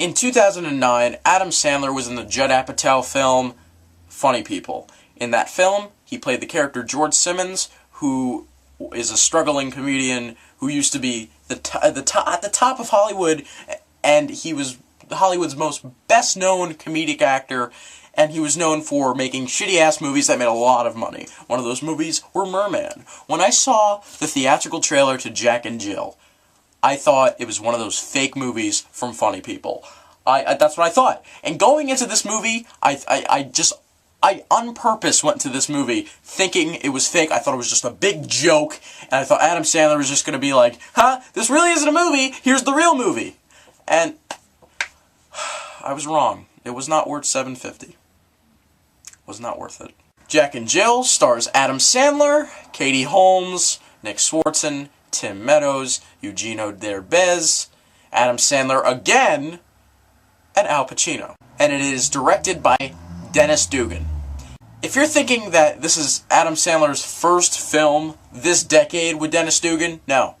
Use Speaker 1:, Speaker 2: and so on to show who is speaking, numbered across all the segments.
Speaker 1: In 2009, Adam Sandler was in the Judd Apatow film Funny People. In that film, he played the character George Simmons, who is a struggling comedian who used to be at the top of Hollywood, and he was Hollywood's most best-known comedic actor, and he was known for making shitty-ass movies that made a lot of money. One of those movies were Merman. When I saw the theatrical trailer to Jack and Jill, I thought it was one of those fake movies from Funny People. That's what I thought. And going into this movie, I on purpose went to this movie thinking it was fake. I thought it was just a big joke, and I thought Adam Sandler was just going to be like, huh, this really isn't a movie, here's the real movie. And I was wrong. It was not worth $7.50. Was not worth it. Jack and Jill stars Adam Sandler, Katie Holmes, Nick Swartzen, Tim Meadows, Eugenio Derbez, Adam Sandler again, and Al Pacino. And it is directed by Dennis Dugan. If you're thinking that this is Adam Sandler's first film this decade with Dennis Dugan, no.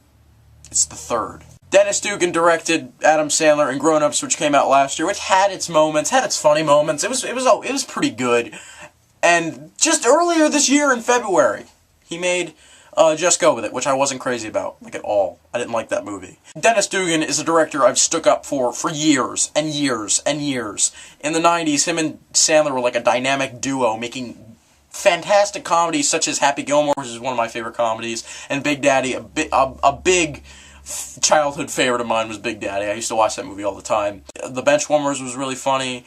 Speaker 1: It's the third. Dennis Dugan directed Adam Sandler in Grown Ups, which came out last year, which had its moments, had its funny moments. It was pretty good. And just earlier this year in February, he made Just Go With It, which I wasn't crazy about, like at all. I didn't like that movie. Dennis Dugan is a director I've stuck up for years and years and years. In the 90s, him and Sandler were like a dynamic duo, making fantastic comedies such as Happy Gilmore, which is one of my favorite comedies, and Big Daddy, a big childhood favorite of mine was Big Daddy. I used to watch that movie all the time. The Benchwarmers was really funny,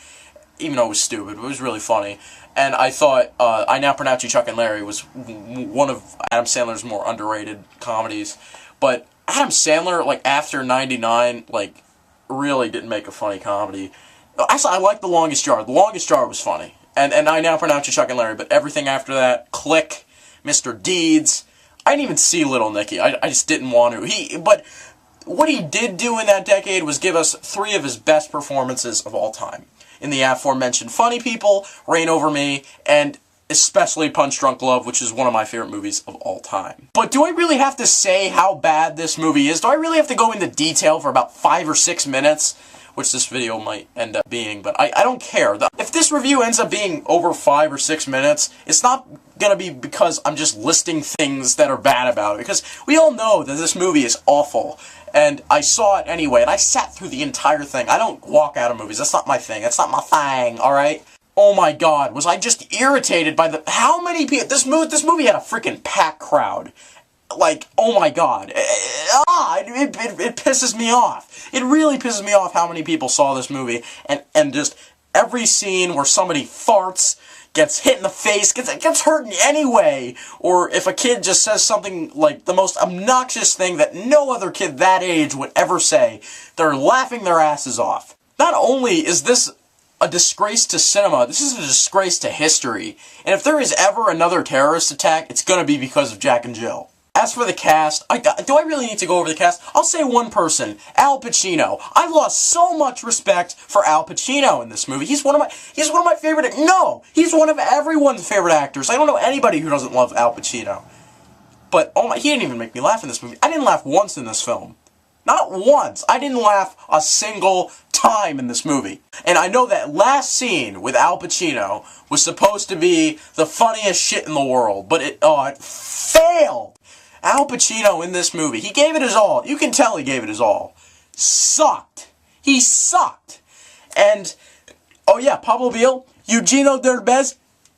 Speaker 1: even though it was stupid. It was really funny. And I thought I Now Pronounce You Chuck and Larry was one of Adam Sandler's more underrated comedies. But Adam Sandler, like, after 99, like, really didn't make a funny comedy. Actually, I liked The Longest Yard. The Longest Yard was funny. And I Now Pronounce You Chuck and Larry. But everything after that, Click, Mr. Deeds, I didn't even see Little Nicky. I just didn't want to. But what he did do in that decade was give us 3 of his best performances of all time. In the aforementioned Funny People, Reign Over Me, and especially Punch Drunk Love, which is one of my favorite movies of all time. But do I really have to say how bad this movie is? Do I really have to go into detail for about 5 or 6 minutes? Which this video might end up being, but I don't care. If this review ends up being over 5 or 6 minutes, it's not gonna be because I'm just listing things that are bad about it, because we all know that this movie is awful. And I saw it anyway, and I sat through the entire thing. I don't walk out of movies. That's not my thing. That's not my thing, alright? Oh my god, was I just irritated by how many people... This movie had a freaking packed crowd. Like, oh my god. It pisses me off. It really pisses me off how many people saw this movie, and just every scene where somebody farts, gets hit in the face, gets hurt in any way, or if a kid just says something like the most obnoxious thing that no other kid that age would ever say, they're laughing their asses off. Not only is this a disgrace to cinema, this is a disgrace to history, and if there is ever another terrorist attack, it's gonna be because of Jack and Jill. As for the cast, do I really need to go over the cast? I'll say one person, Al Pacino. I lost so much respect for Al Pacino in this movie. He's one of my favorite. No, he's one of everyone's favorite actors. I don't know anybody who doesn't love Al Pacino. But oh my, he didn't even make me laugh in this movie. I didn't laugh once in this film. Not once. I didn't laugh a single time in this movie. And I know that last scene with Al Pacino was supposed to be the funniest shit in the world, but it failed. Al Pacino in this movie, he gave it his all. You can tell he gave it his all. Sucked. He sucked. And, oh yeah, Pablo Biel, Eugenio Derbez,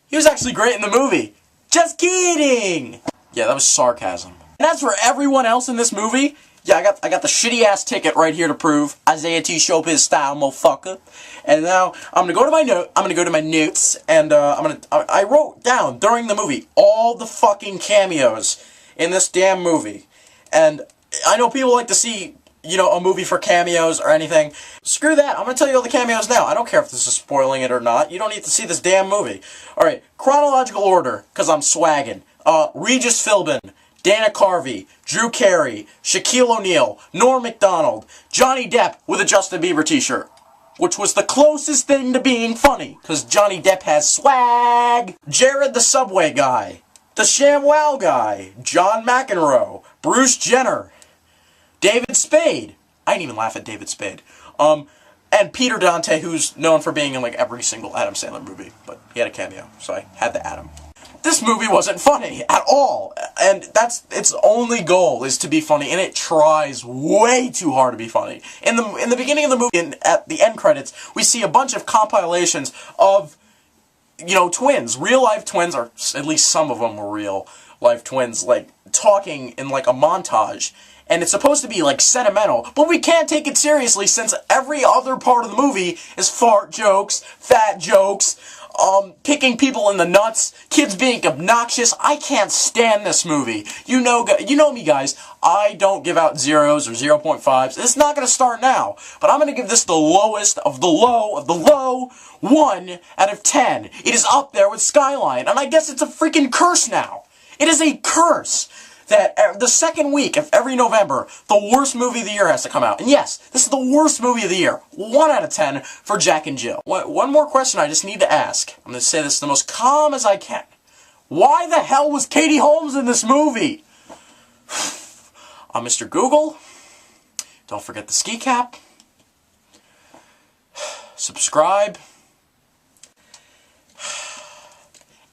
Speaker 1: he was actually great in the movie. Just kidding! Yeah, that was sarcasm. And as for everyone else in this movie, yeah, I got the shitty-ass ticket right here to prove. Isaiah T. Showbiz style, motherfucker. And now, I'm gonna go to my notes, and I wrote down, during the movie, all the fucking cameos in this damn movie. And I know people like to see, you know, a movie for cameos or anything. Screw that. I'm going to tell you all the cameos now. I don't care if this is spoiling it or not. You don't need to see this damn movie. Alright, chronological order, because I'm swagging. Regis Philbin, Dana Carvey, Drew Carey, Shaquille O'Neal, Norm Macdonald, Johnny Depp with a Justin Bieber t-shirt. Which was the closest thing to being funny, because Johnny Depp has swag. Jared the Subway guy. The ShamWow guy, John McEnroe, Bruce Jenner, David Spade. I didn't even laugh at David Spade. And Peter Dante, who's known for being in like every single Adam Sandler movie, but he had a cameo, so I had to add him. This movie wasn't funny at all, and that's its only goal, is to be funny, and it tries way too hard to be funny. In the beginning of the movie, at the end credits, we see a bunch of compilations of, you know, twins, real life twins, or at least some of them were real life twins, like talking in like a montage. And it's supposed to be, like, sentimental, but we can't take it seriously since every other part of the movie is fart jokes, fat jokes, kicking people in the nuts, kids being obnoxious. I can't stand this movie. You know me, guys. I don't give out zeros or 0.5s. It's not going to start now, but I'm going to give this the lowest of the low 1 out of 10. It is up there with Skyline, and I guess it's a freaking curse now. It is a curse that the second week of every November, the worst movie of the year has to come out. And yes, this is the worst movie of the year. 1 out of 10 for Jack and Jill. One more question I just need to ask. I'm going to say this the most calm as I can. Why the hell was Katie Holmes in this movie? I'm Mr. Google. Don't forget the ski cap. Subscribe.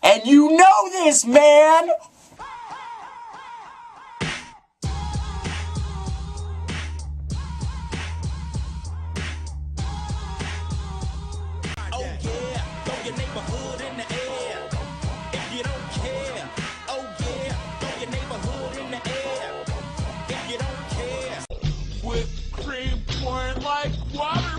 Speaker 1: And you know this, man!
Speaker 2: Neighborhood in the air. If you don't care, oh yeah, throw your neighborhood in the air. If you don't care, whipped cream pouring like water.